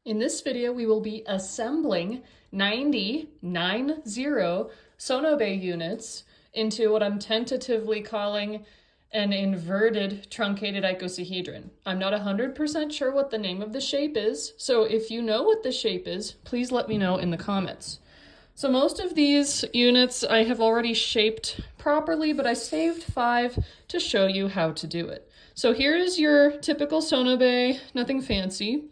In this video, we will be assembling 90 Sonobe units into what I'm tentatively calling an inverted truncated icosahedron. I'm not 100% sure what the name of the shape is, so if you know what the shape is, please let me know in the comments. So most of these units I have already shaped properly, but I saved 5 to show you how to do it. So here's your typical Sonobe, nothing fancy.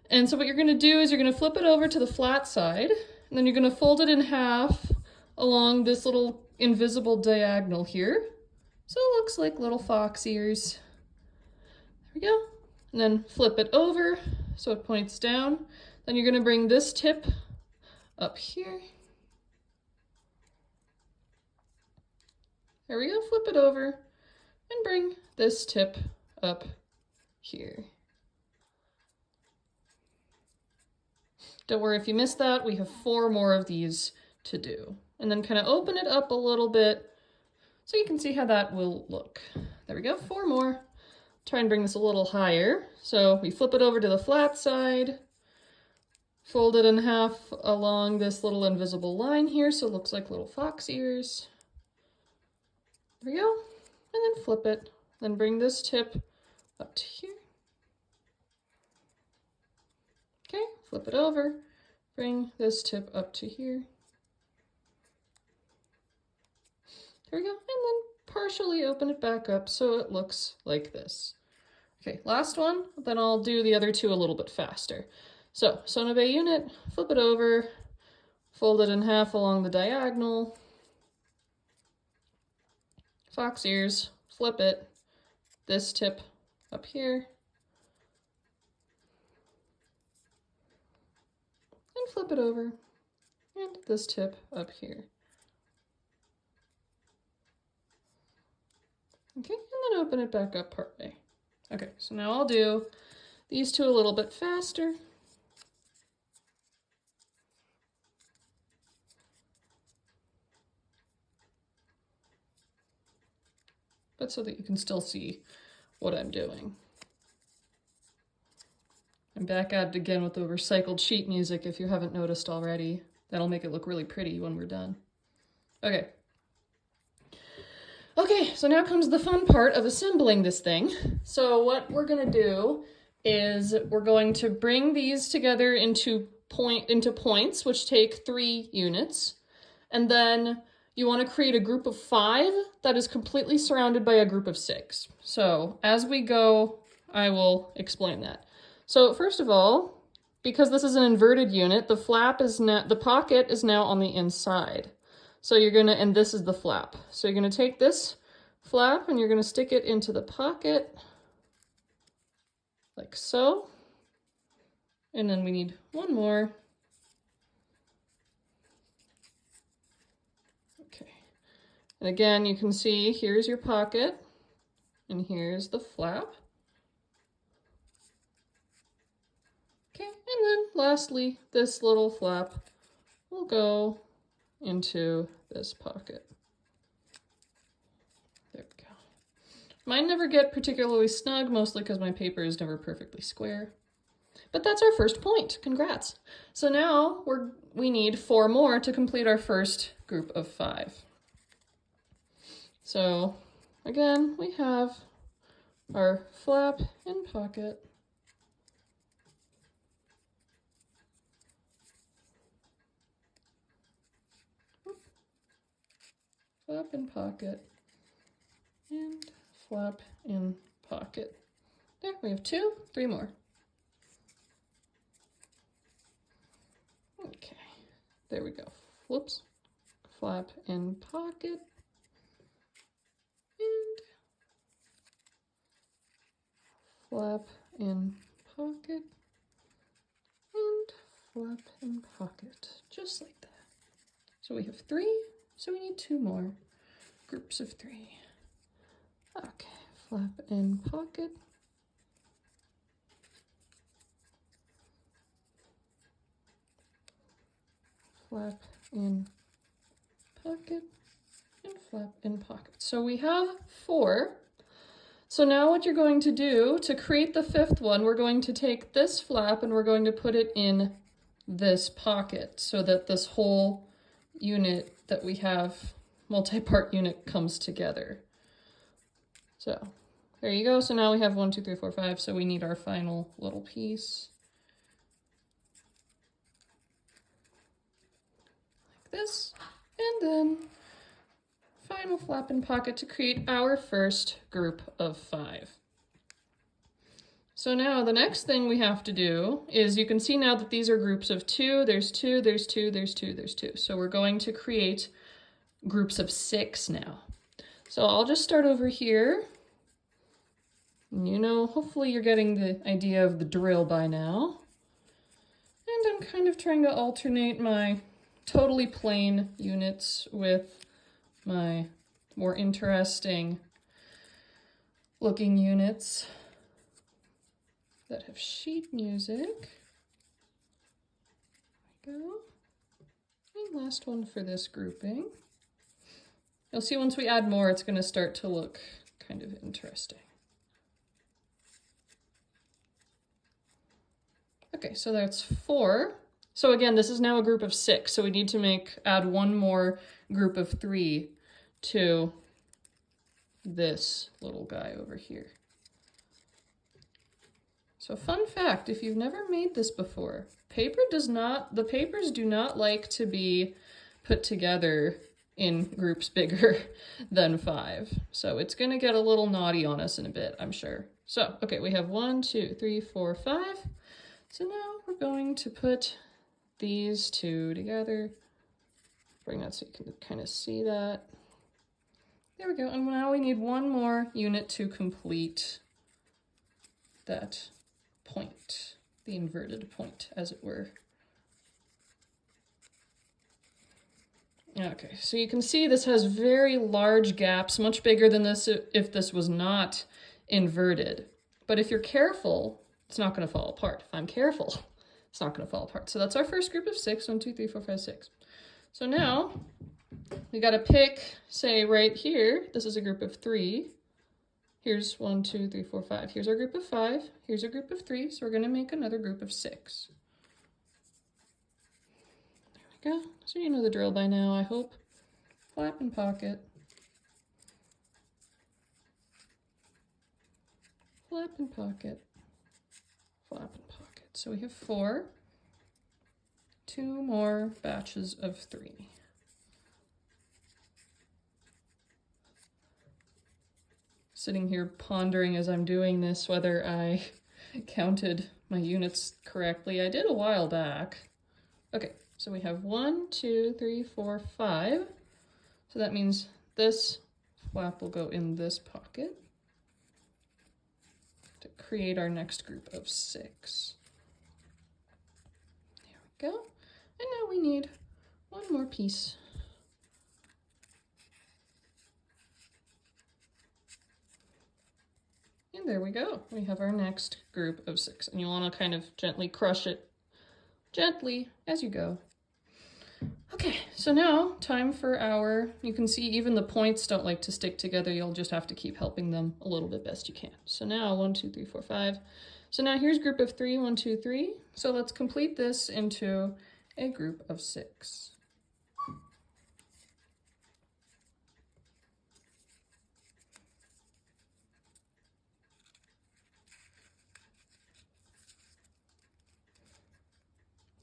And so what you're going to do is you're going to flip it over to the flat side, and then you're going to fold it in half along this little invisible diagonal here. So it looks like little fox ears. There we go. And then flip it over so it points down. Then you're going to bring this tip up here. There we go, flip it over and bring this tip up here. Don't worry if you missed that, we have 4 more of these to do. And then kind of open it up a little bit so you can see how that will look. There we go, 4 more. Try and bring this a little higher. So we flip it over to the flat side, fold it in half along this little invisible line here so it looks like little fox ears. There we go, and then flip it, then bring this tip up to here. Okay, flip it over, bring this tip up to here. There we go, and then partially open it back up so it looks like this. Okay, last one, then I'll do the other 2 a little bit faster. So, Sonobe unit, flip it over, fold it in half along the diagonal. Fox ears, flip it, this tip up here, and flip it over, and this tip up here. Okay, and then open it back up partway. Okay, so now I'll do these 2 a little bit faster. But so that you can still see what I'm doing. I'm back at it again with the recycled sheet music if you haven't noticed already. That'll make it look really pretty when we're done. Okay. Okay, so now comes the fun part of assembling this thing. So what we're gonna do is we're going to bring these together into points, which take 3 units. And then you want to create a group of 5 that is completely surrounded by a group of 6. So as we go, I will explain that. So first of all, because this is an inverted unit, the pocket is now on the inside. So you're gonna, and this is the flap. So you're gonna take this flap and you're gonna stick it into the pocket, like so. And then we need 1 more. And again, you can see here's your pocket, and here's the flap. Okay, and then lastly, this little flap will go into this pocket. There we go. Mine never get particularly snug, mostly because my paper is never perfectly square. But that's our first point. Congrats. So now we need 4 more to complete our first group of 5. So again, we have our flap and pocket. Flap and pocket. And flap in pocket. There, we have 2, 3 more. Okay, there we go. Whoops. Flap in pocket. And flap in pocket, and flap in pocket, just like that. So we have 3, so we need 2 more groups of 3. Okay, flap in pocket, flap in pocket, and flap in pocket. So we have 4. So now what you're going to do to create the fifth one, we're going to take this flap and we're going to put it in this pocket so that this whole unit that we have, multi-part unit, comes together. So there you go. So now we have 1, 2, 3, 4, 5. So we need our final little piece. Like this. And then final flap and pocket to create our first group of 5. So now the next thing we have to do is, you can see now that these are groups of 2, there's 2, there's 2, there's 2, there's 2. So we're going to create groups of 6 now. So I'll just start over here. You know, hopefully you're getting the idea of the drill by now. And I'm kind of trying to alternate my totally plain units with my more interesting looking units that have sheet music. There we go. And last one for this grouping. You'll see once we add more, it's going to start to look kind of interesting. Okay, so that's 4. So again, this is now a group of 6, so we need to add one more group of 3 to this little guy over here. So fun fact, if you've never made this before, the papers do not like to be put together in groups bigger than 5. So it's gonna get a little naughty on us in a bit, I'm sure. So, okay, we have 1, 2, 3, 4, 5. So now we're going to put these 2 together. Bring that so you can kind of see that. There we go. And now we need one more unit to complete that point, the inverted point, as it were. Okay, so you can see this has very large gaps, much bigger than this if this was not inverted. But if you're careful, it's not going to fall apart. If I'm careful, it's not going to fall apart. So that's our first group of 6. 1, 2, 3, 4, 5, 6. So now we got to pick, say right here, this is a group of 3. Here's 1, 2, 3, 4, 5. Here's our group of 5. Here's a group of 3. So we're going to make another group of 6. There we go. So you know the drill by now, I hope. Flap and pocket. Flap and pocket. Flap and pocket. So we have 4. 2 more batches of 3. Sitting here pondering as I'm doing this whether I counted my units correctly. I did a while back. Okay, so we have 1, 2, 3, 4, 5. So that means this flap will go in this pocket to create our next group of 6. There we go. And now we need one more piece. And there we go. We have our next group of 6. And you want to kind of gently crush it, gently, as you go. Okay, so now time for our, you can see even the points don't like to stick together. You'll just have to keep helping them a little bit best you can. So now 1, 2, 3, 4, 5. So now here's group of 3, 1, 2, 3. So let's complete this into a group of 6.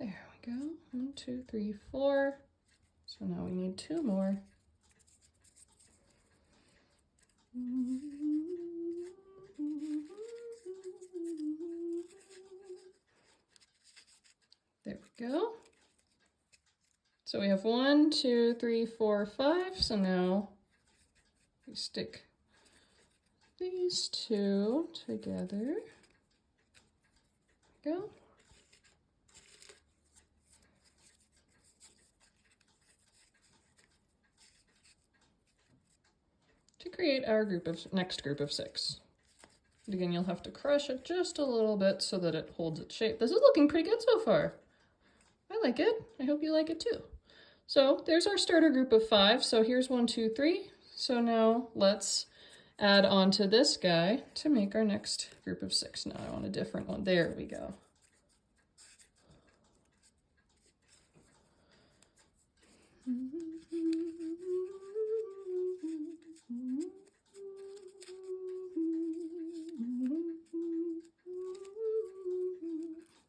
There we go. 1, 2, 3, 4. So now we need 2 more. There we go. So we have 1, 2, 3, 4, 5. So now we stick these 2 together. There we go. To create our next group of 6. And again, you'll have to crush it just a little bit so that it holds its shape. This is looking pretty good so far. I like it. I hope you like it too. So there's our starter group of 5. So here's 1, 2, 3. So now let's add on to this guy to make our next group of 6. Now I want a different one. There we go.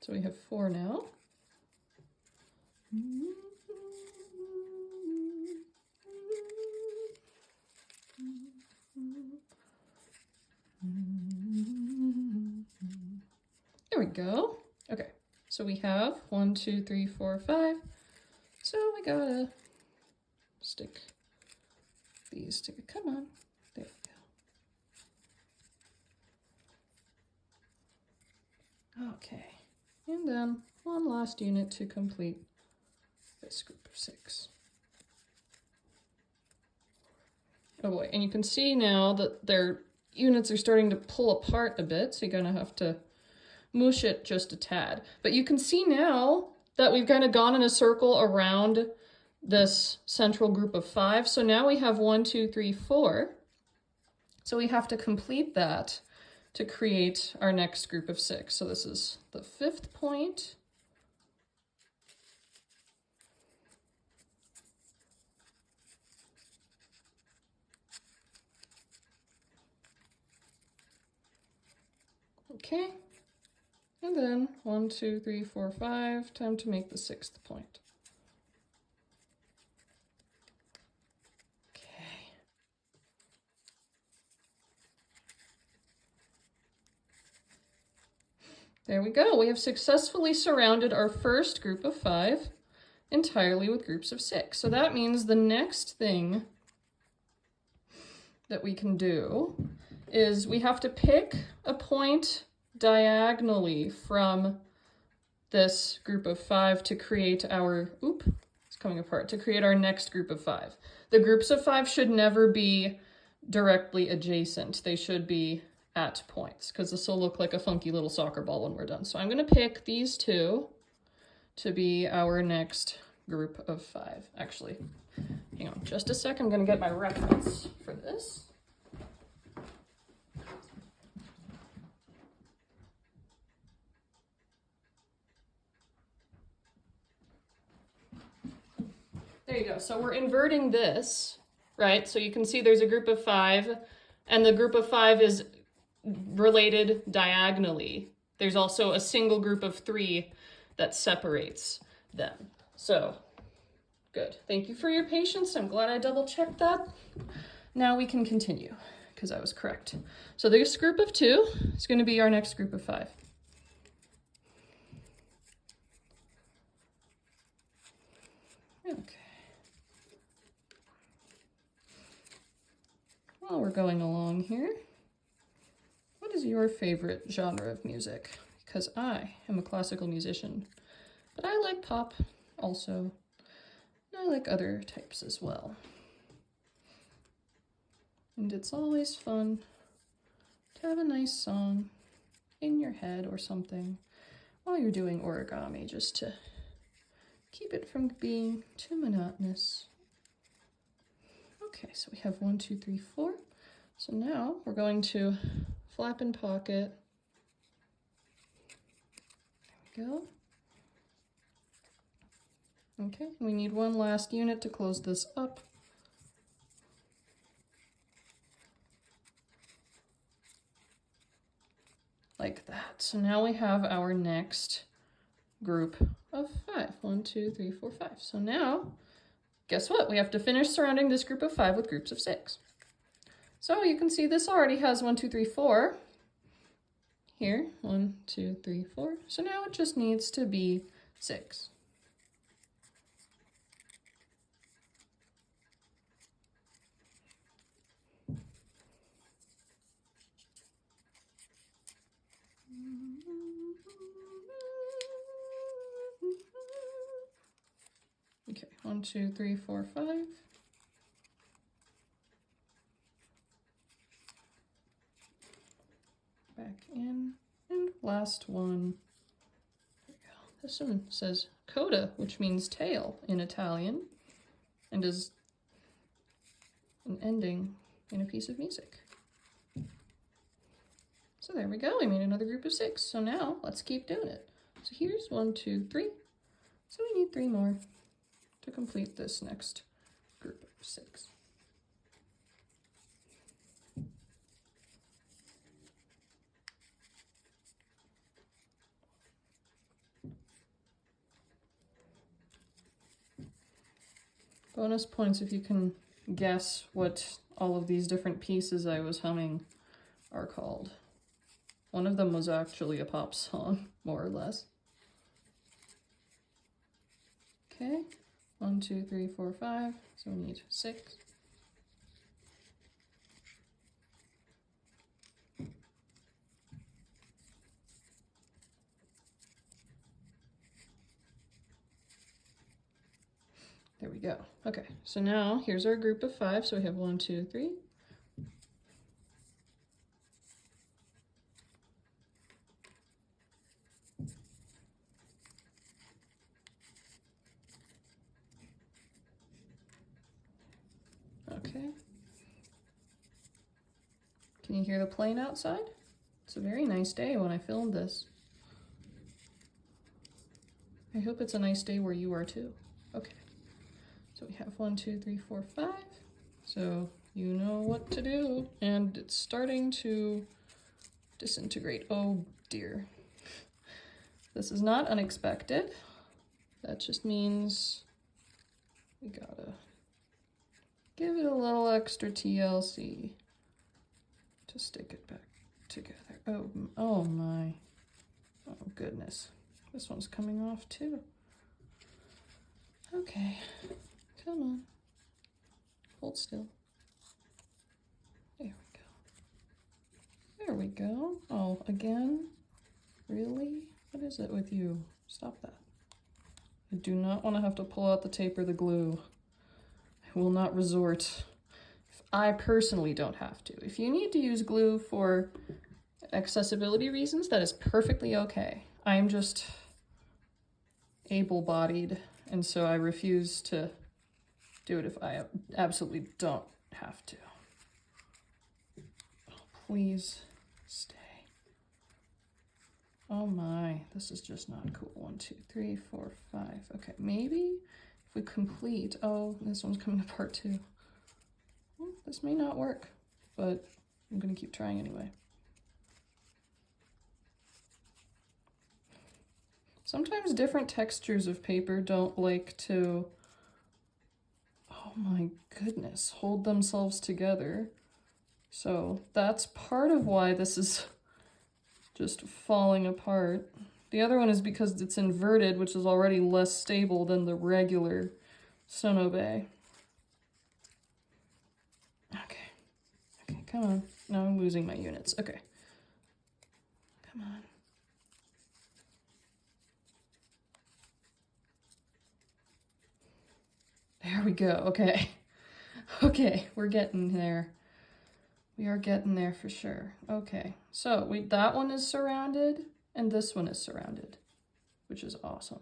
So we have 4 now. There we go. Okay, so we have 1, 2, 3, 4, 5. So we gotta stick these together. Come on. There we go. Okay, and then one last unit to complete this group of 6. Oh boy, and you can see now that their units are starting to pull apart a bit, so you're gonna have to moosh it just a tad. But you can see now that we've kind of gone in a circle around this central group of 5. So now we have 1, 2, 3, 4. So we have to complete that to create our next group of 6. So this is the 5th point. Okay, and then 1, 2, 3, 4, 5, time to make the 6th point. Okay. There we go. We have successfully surrounded our first group of 5 entirely with groups of 6. So that means the next thing that we can do is we have to pick a point diagonally from this group of 5 to create our, it's coming apart, to create our next group of 5. The groups of 5 should never be directly adjacent. They should be at points, because this will look like a funky little soccer ball when we're done. So I'm going to pick these 2 to be our next group of 5. Actually, hang on just a sec. I'm going to get my reference for this. There you go. So we're inverting this, right? So you can see there's a group of 5, and the group of 5 is related diagonally. There's also a single group of 3 that separates them. So, good. Thank you for your patience. I'm glad I double-checked that. Now we can continue, because I was correct. So this group of 2 is going to be our next group of 5. Okay. While we're going along here, what is your favorite genre of music? Because I am a classical musician, but I like pop also, and I like other types as well. And it's always fun to have a nice song in your head or something while you're doing origami, just to keep it from being too monotonous. Okay, so we have 1, 2, 3, 4. So now we're going to flap and pocket. There we go. Okay, we need one last unit to close this up. Like that. So now we have our next group of 5. 1, 2, 3, 4, 5. So now, guess what? We have to finish surrounding this group of 5 with groups of 6. So you can see this already has 1, 2, 3, 4. Here, 1, 2, 3, 4. So now it just needs to be 6. Okay, 1, 2, 3, 4, 5. Back in, and last one. There we go. This one says coda, which means tail in Italian, and is an ending in a piece of music. So there we go, we made another group of 6. So now let's keep doing it. So here's 1, 2, 3. So we need 3 more to complete this next group of 6. Bonus points if you can guess what all of these different pieces I was humming are called. One of them was actually a pop song, more or less. Okay, 1, 2, 3, 4, 5, so we need 6. There we go. Okay, so now here's our group of 5. So we have 1, 2, 3. Okay. Can you hear the plane outside? It's a very nice day when I filmed this. I hope it's a nice day where you are too. Okay. So we have 1, 2, 3, 4, 5. So you know what to do. And it's starting to disintegrate. Oh dear. This is not unexpected. That just means we gotta give it a little extra TLC to stick it back together. Oh my. Oh goodness. This one's coming off too. Okay. Come on. Hold still. There we go. There we go. Oh, again? Really? What is it with you? Stop that. I do not want to have to pull out the tape or the glue. I will not resort. I personally don't have to. If you need to use glue for accessibility reasons, that is perfectly okay. I am just able-bodied, and so I refuse to do it if I absolutely don't have to. Oh, please stay. Oh my, this is just not cool. 1, 2, 3, 4, 5. Okay, maybe if we complete, oh, this one's coming apart too. Well, this may not work, but I'm gonna keep trying anyway. Sometimes different textures of paper don't like to, oh my goodness, hold themselves together. So that's part of why this is just falling apart. The other one is because it's inverted, which is already less stable than the regular Sonobe. Okay. Okay, come on. Now I'm losing my units. Okay. Come on. There we go. Okay. Okay, we're getting there. We are getting there for sure. Okay, so that one is surrounded and this one is surrounded, which is awesome.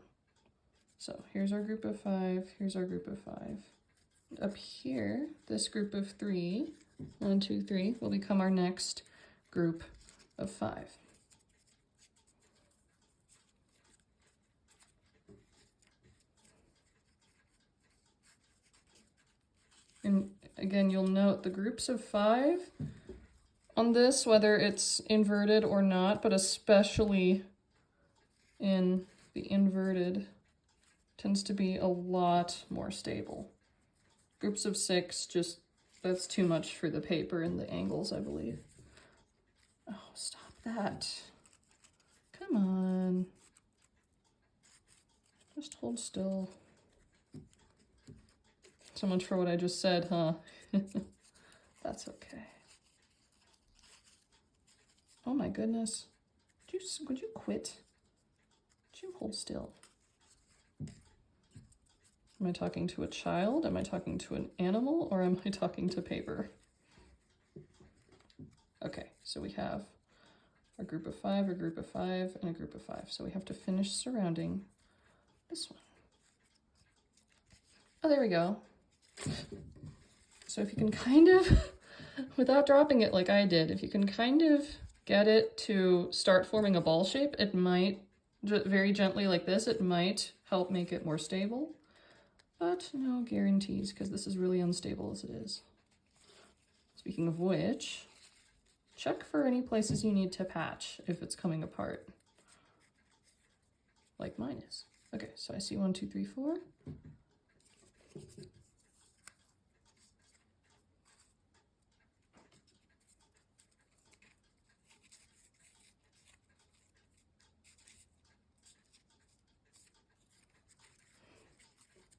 So here's our group of 5, here's our group of 5. Up here, this group of 3, 1, 2, 3, will become our next group of 5. And again, you'll note the groups of 5 on this, whether it's inverted or not, but especially in the inverted, tends to be a lot more stable. Groups of 6, just, that's too much for the paper and the angles, I believe. Oh, stop that. Come on. Just hold still. So much for what I just said, huh? That's okay. Oh my goodness. Would you quit? Would you hold still? Am I talking to a child? Am I talking to an animal? Or am I talking to paper? Okay, so we have a group of 5, a group of 5, and a group of 5. So we have to finish surrounding this one. Oh, there we go. So if you can kind of, without dropping it like I did, if you can kind of get it to start forming a ball shape, it might, very gently like this, it might help make it more stable. But no guarantees, because this is really unstable as it is. Speaking of which, check for any places you need to patch if it's coming apart, like mine is. Okay, so I see 1, 2, 3, 4.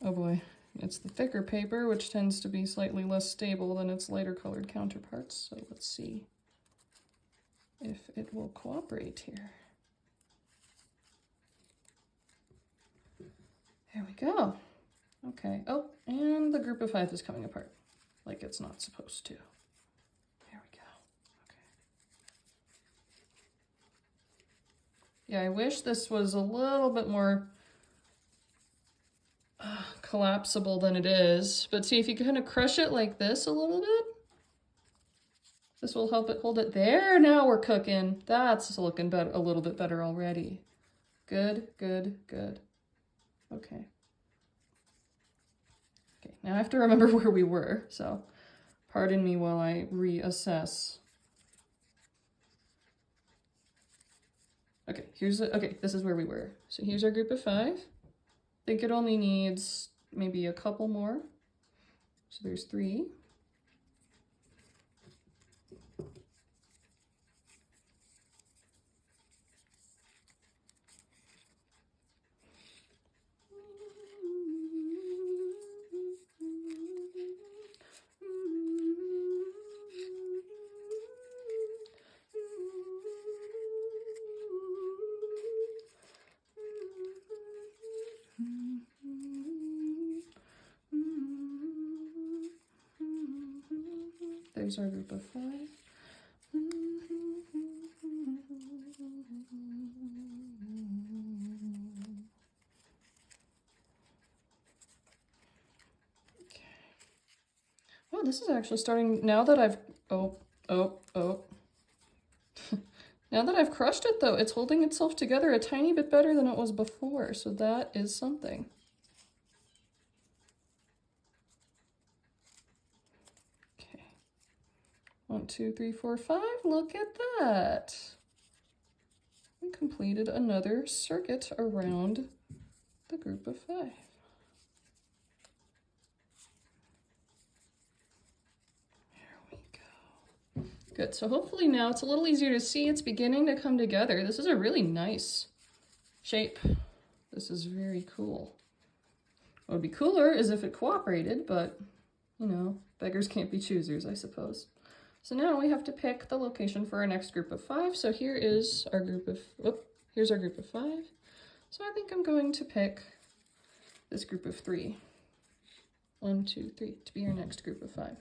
Oh boy, it's the thicker paper, which tends to be slightly less stable than its lighter colored counterparts. So let's see if it will cooperate here. There we go. Okay, oh, and the group of 5 is coming apart, like it's not supposed to. There we go, okay. Yeah, I wish this was a little bit more collapsible than it is, but see if you kind of crush it like this a little bit, this will help it hold it. There, now we're cooking. That's looking better, a little bit better already. Good, good, good. Okay. Okay, now I have to remember where we were, so pardon me while I reassess. Okay, okay, this is where we were. So here's our group of 5. I think it only needs maybe a couple more. So there's 3. There's our group of 5. Okay. Oh, this is actually starting, now that I've, oh. Now that I've crushed it though, it's holding itself together a tiny bit better than it was before, so that is something. Okay. 1, 2, 3, 4, 5. Look at that. We completed another circuit around the group of 5. There we go. Good. So hopefully now it's a little easier to see. It's beginning to come together. This is a really nice shape. This is very cool. What would be cooler is if it cooperated, but you know, beggars can't be choosers, I suppose. So now we have to pick the location for our next group of 5. So here is our group of, here's our group of 5. So I think I'm going to pick this group of 3. 1, 2, 3 to be our next group of 5.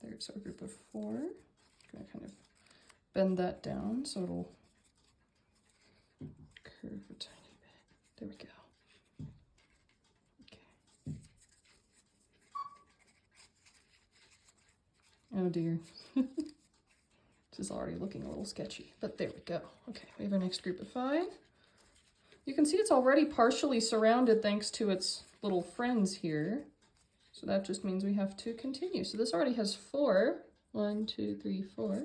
There's our group of 4. I'm gonna kind of bend that down so it'll curve a tiny bit. There we go. Okay. Oh dear. This is already looking a little sketchy, but there we go. Okay, we have our next group of 5. You can see it's already partially surrounded thanks to its little friends here. So that just means we have to continue. So this already has 4. 1, 2, 3, 4.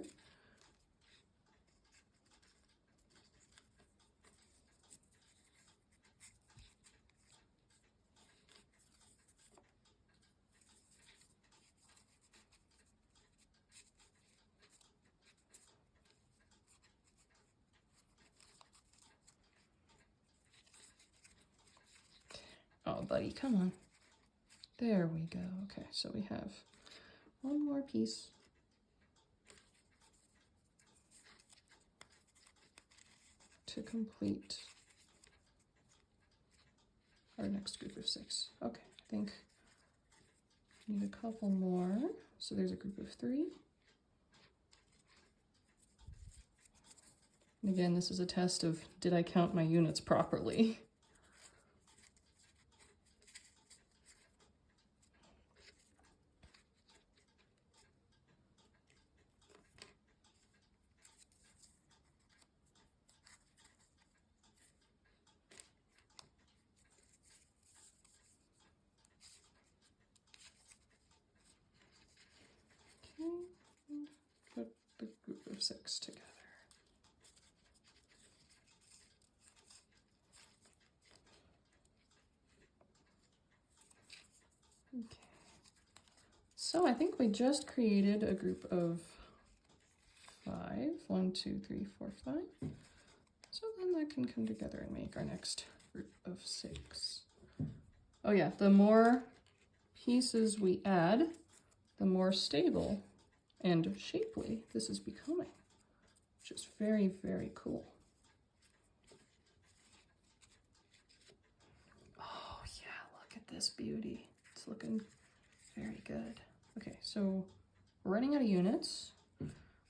Oh, buddy, come on. There we go. Okay, so we have one more piece. To complete our next group of 6. Okay, I think we need a couple more. So there's a group of 3. And again, this is a test of, did I count my units properly? Put the group of 6 together. Okay. So I think we just created a group of 5. 1, 2, 3, 4, 5. So then that can come together and make our next group of 6. Oh yeah, the more pieces we add, the more stable and shapely this is becoming, which is very, very cool. Oh yeah, look at this beauty. It's looking very good. Okay, so we're running out of units,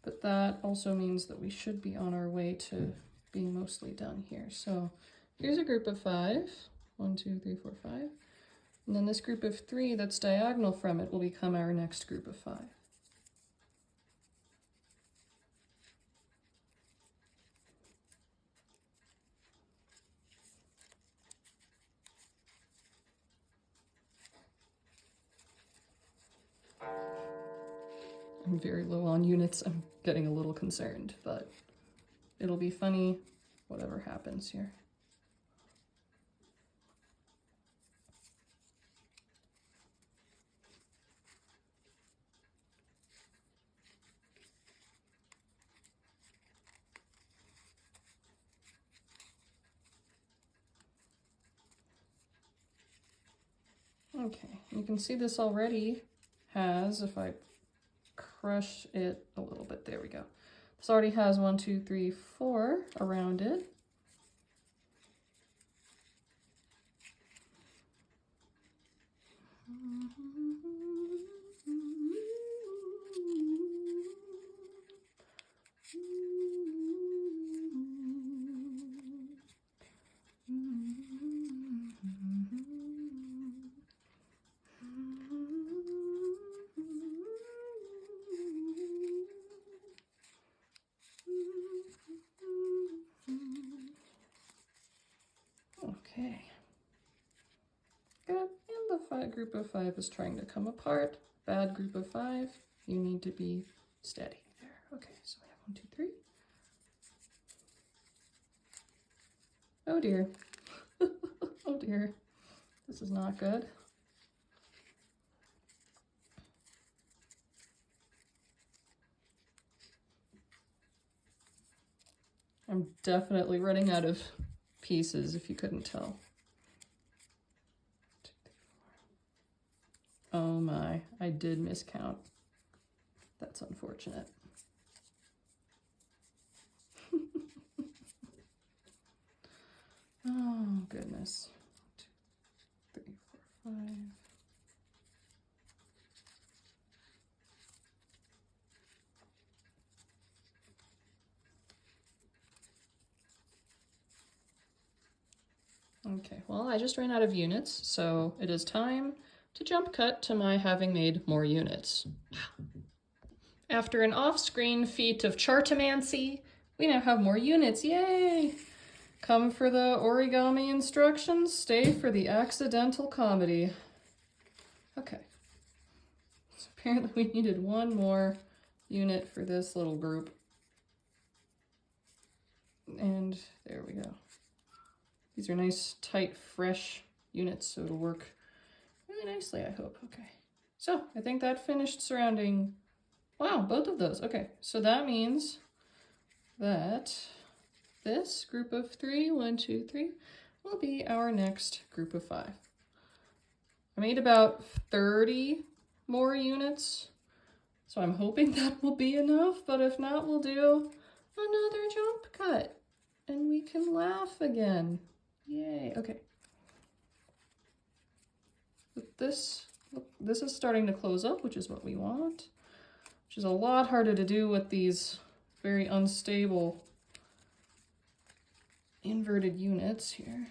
but that also means that we should be on our way to being mostly done here. So here's a group of 5. 1, 2, 3, 4, 5. And then this group of 3 that's diagonal from it will become our next group of 5. I'm very low on units. I'm getting a little concerned, but it'll be funny whatever happens here. Okay, you can see this already has, if I crush it a little bit, there we go. This already has 1, 2, 3, 4 around it. Okay. Good. And the group of 5 is trying to come apart. Bad group of 5. You need to be steady there. Okay, so we have 1, 2, 3. Oh dear. Oh dear. This is not good. I'm definitely running out of pieces, if you couldn't tell. 2, 3, 4. Oh my, I did miscount. That's unfortunate. Oh goodness. 2, 3, 4, 5. Okay, well, I just ran out of units, so it is time to jump cut to my having made more units. After an off-screen feat of chartomancy, we now have more units, yay! Come for the origami instructions, stay for the accidental comedy. Okay, so apparently we needed one more unit for this little group. And there we go. These are nice, tight, fresh units, so it'll work really nicely, I hope. Okay, so I think that finished surrounding, wow, both of those. Okay, so that means that this group of 3, 1, 2, 3, will be our next group of 5. I made about 30 more units, so I'm hoping that will be enough, but if not, we'll do another jump cut, and we can laugh again. Yay, okay. But this is starting to close up, which is what we want, which is a lot harder to do with these very unstable inverted units here.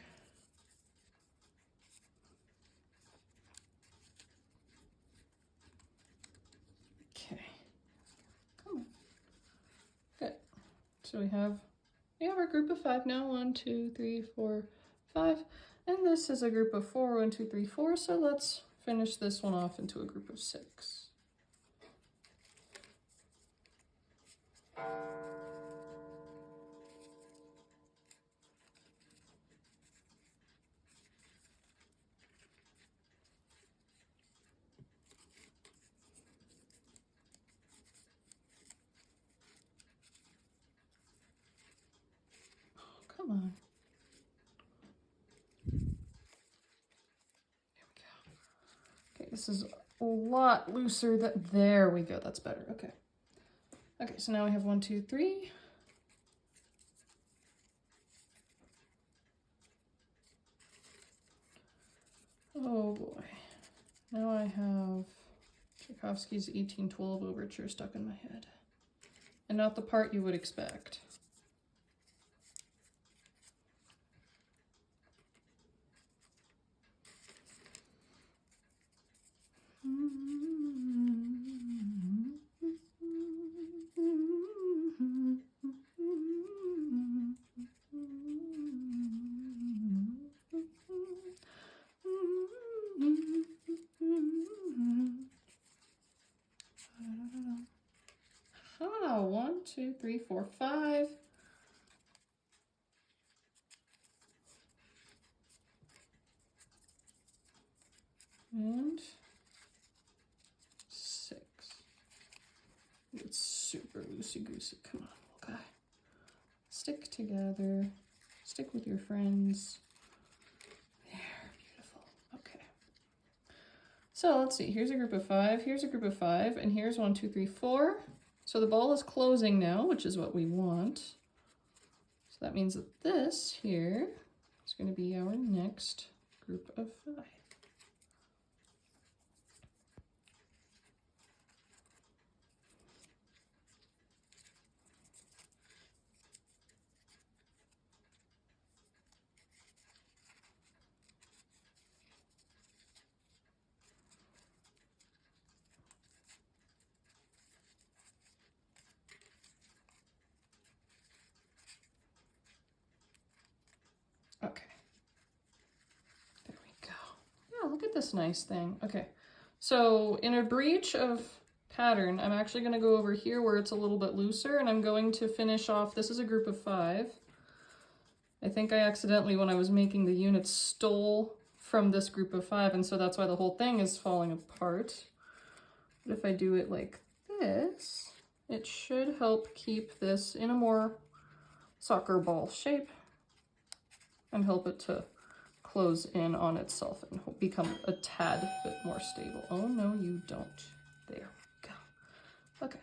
Okay, come on. Good. So we have our group of 5 now. 1, 2, 3, 4, 5. And this is a group of 4. 1, 2, 3, 4. So let's finish this one off into a group of 6. Come on. There we go. Okay, this is a lot looser. There we go. That's better. Okay. Okay, so now we have 1, 2, 3. Oh boy. Now I have Tchaikovsky's 1812 Overture stuck in my head. And not the part you would expect. Ah, 1, 2, 3, 4, 5. And 6. It's super loosey-goosey. Come on, little guy. Stick together. Stick with your friends. There, beautiful. Okay. So let's see. Here's a group of 5. Here's a group of 5. And here's 1, 2, 3, 4. So the ball is closing now, which is what we want. So that means that this here is going to be our next group of 5. Okay, there we go. Yeah, look at this nice thing. Okay, so in a breach of pattern, I'm actually going to go over here where it's a little bit looser, and I'm going to finish off. This is a group of 5. I think I accidentally, when I was making the units, stole from this group of 5, and so that's why the whole thing is falling apart. But if I do it like this, it should help keep this in a more soccer ball shape and help it to close in on itself and become a tad bit more stable. Oh, no, you don't. There we go. Okay.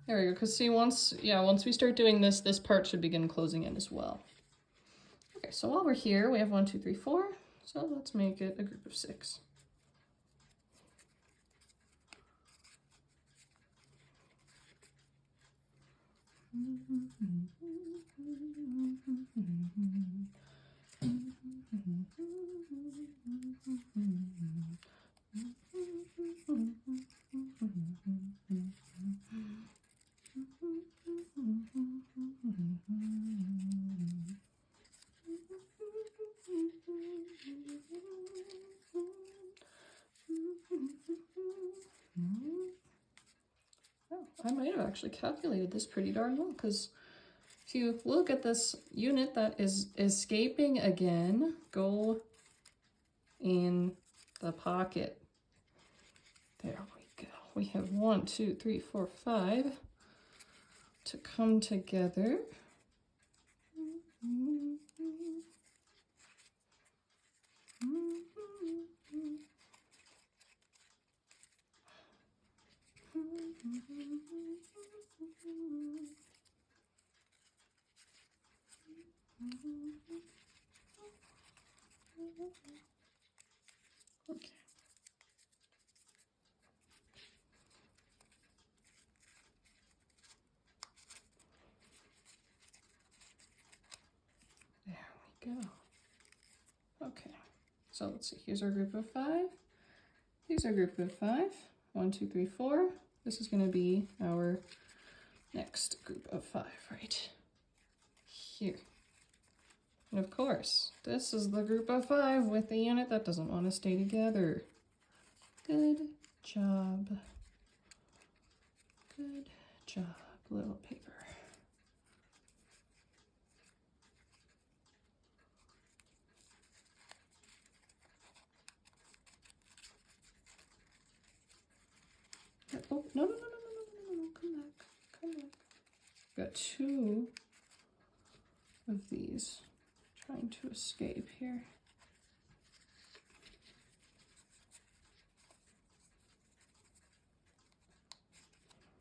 There we go, because see, once we start doing this, this part should begin closing in as well. Okay, so while we're here, we have 1, 2, 3, 4. So let's make it a group of 6. I might have actually calculated this pretty darn well, because if you look at this unit that is escaping again, go in the pocket. There we go. We have 1, 2, 3, 4, 5 to come together. Okay. go. Okay, so let's see, here's our group of 5. Here's our group of 5. 1, 2, 3, 4. This is going to be our next group of 5 right here. And of course, this is the group of 5 with the unit that doesn't want to stay together. Good job. Good job, little paper. Oh, no, come back, come back. Got 2 of these trying to escape here.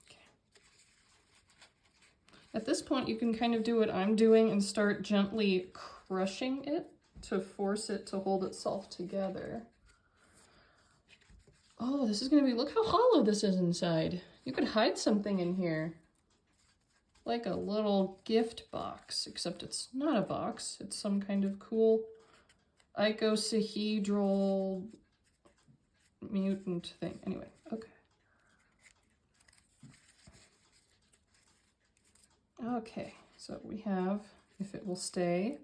Okay. At this point, you can kind of do what I'm doing and start gently crushing it to force it to hold itself together. Oh, this is going to be, look how hollow this is inside. You could hide something in here. Like a little gift box, except it's not a box. It's some kind of cool icosahedral mutant thing. Anyway, okay. Okay, so we have, if it will stay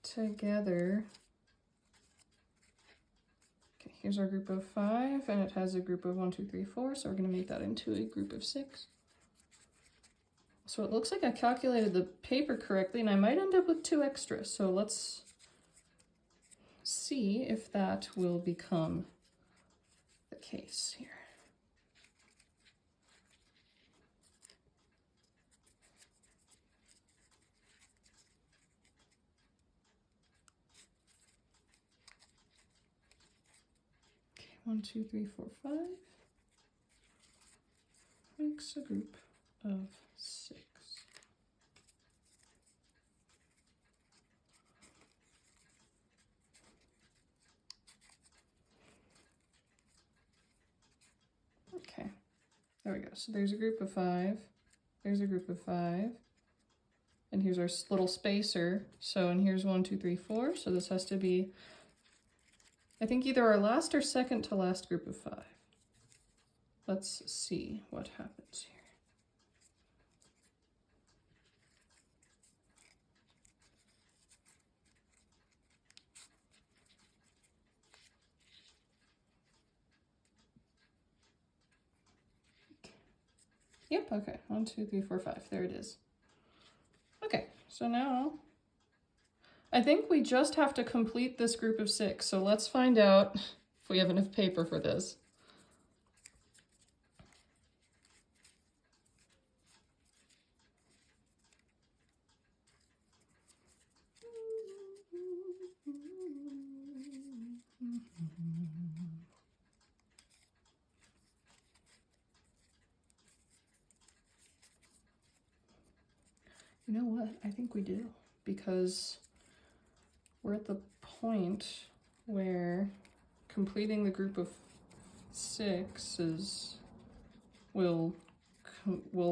together. Okay, here's our group of 5, and it has a group of 1, 2, 3, 4, so we're going to make that into a group of 6. So it looks like I calculated the paper correctly, and I might end up with 2 extras. So let's see if that will become the case here. Okay, 1, 2, 3, 4, 5 makes a group of 6. Okay, there we go. So there's a group of 5. There's a group of 5. And here's our little spacer. So, and here's 1, 2, 3, 4. So this has to be, I think, either our last or second to last group of 5. Let's see what happens here. Yep, okay, 1, 2, 3, 4, 5, there it is. Okay, so now I think we just have to complete this group of 6. So let's find out if we have enough paper for this. You know what? I think we do, because we're at the point where completing the group of 6 will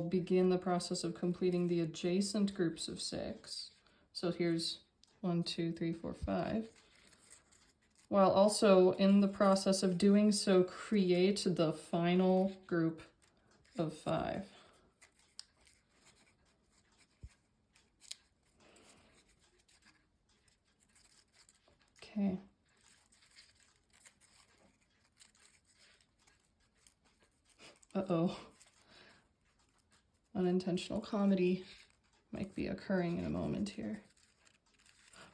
begin the process of completing the adjacent groups of 6. So here's 1, 2, 3, 4, 5. While also in the process of doing so, create the final group of 5. Okay. Uh-oh. Unintentional comedy might be occurring in a moment here.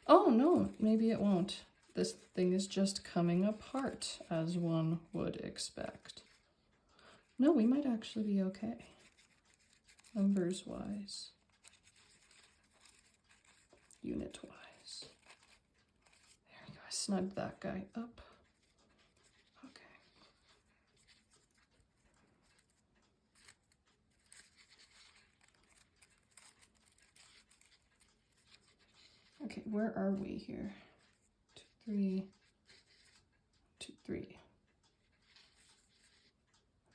Oh, no, maybe it won't. This thing is just coming apart, as one would expect. No, we might actually be okay, numbers-wise, unit-wise. There we go, I snugged that guy up. Okay. Okay, where are we here? 2, 3, 2, 3.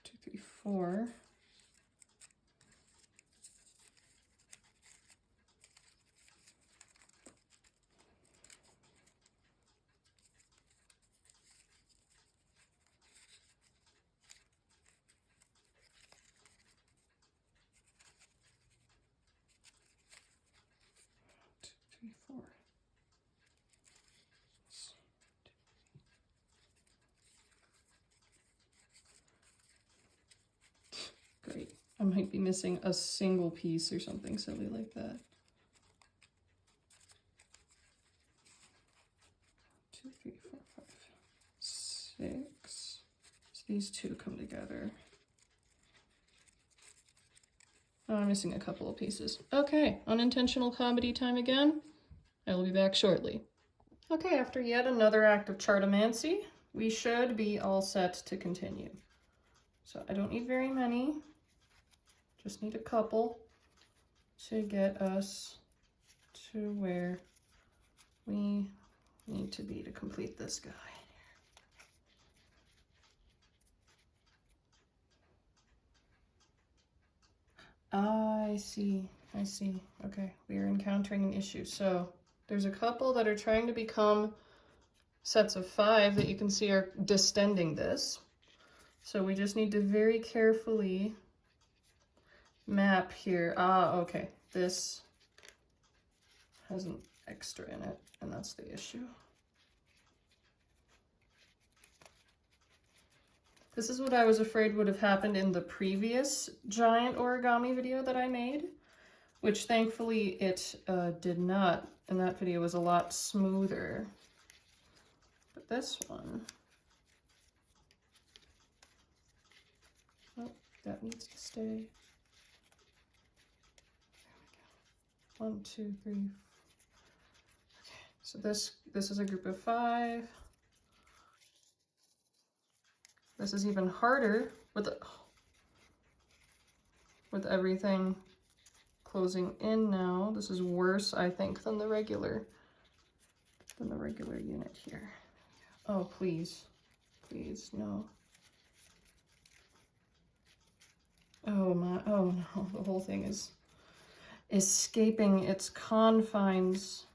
2, 3, 4. I might be missing a single piece or something silly like that. 2, 3, 4, 5, 6. So these two come together. Oh, I'm missing a couple of pieces. Okay, unintentional comedy time again. I will be back shortly. Okay, after yet another act of chartomancy, we should be all set to continue. So I don't need very many, just need a couple to get us to where we need to be to complete this guy. I see. Okay, we are encountering an issue. So there's a couple that are trying to become sets of 5 that you can see are distending this. So we just need to very carefully map here. Ah, okay. This has an extra in it, and that's the issue. This is what I was afraid would have happened in the previous giant origami video that I made, which thankfully it did not, and that video was a lot smoother. But this one, oh, that needs to stay. There we go. 1, 2, 3. Okay, so this is a group of 5. This is even harder with everything closing in now. This is worse, I think, than the regular unit here. Oh, please, no. Oh my, oh no, the whole thing is escaping its confines.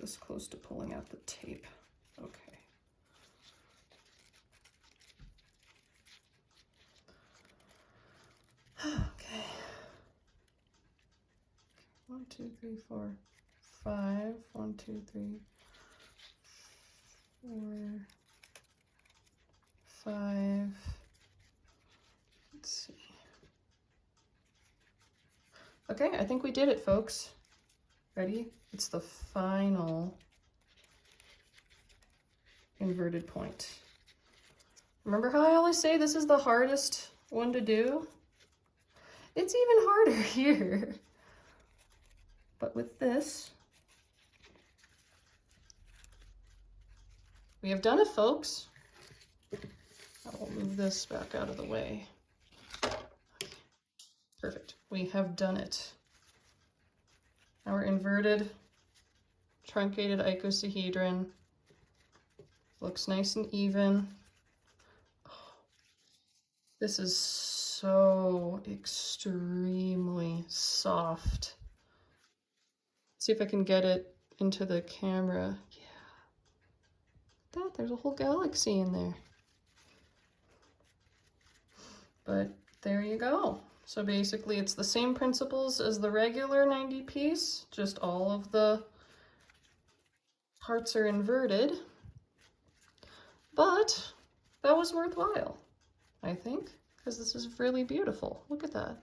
This close to pulling out the tape. Okay. Okay. 1, 2, 3, 4, 5. 1, 2, 3, 4, 5. Let's see. Okay, I think we did it, folks. Ready? It's the final inverted point. Remember how I always say this is the hardest one to do? It's even harder here. But with this, we have done it, folks. I will move this back out of the way. Okay. Perfect. We have done it. Our inverted truncated icosahedron looks nice and even. Oh, this is so extremely soft. Let's see if I can get it into the camera. Yeah. There's a whole galaxy in there. But there you go. So basically it's the same principles as the regular 90 piece, just all of the parts are inverted. But that was worthwhile, I think, because this is really beautiful. Look at that.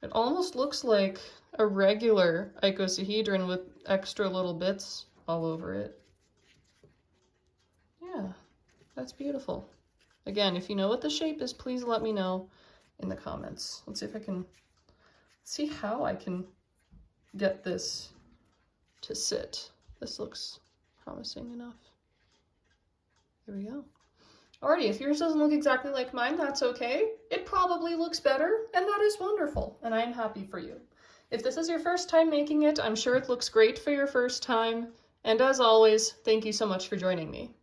It almost looks like a regular icosahedron with extra little bits all over it. Yeah, that's beautiful. Again, if you know what the shape is, please let me know in the comments. Let's see if I can see how I can get this to sit. This looks promising enough. There we go. Alrighty, if yours doesn't look exactly like mine, that's okay. It probably looks better, and that is wonderful, and I'm happy for you. If this is your first time making it, I'm sure it looks great for your first time, and as always, thank you so much for joining me.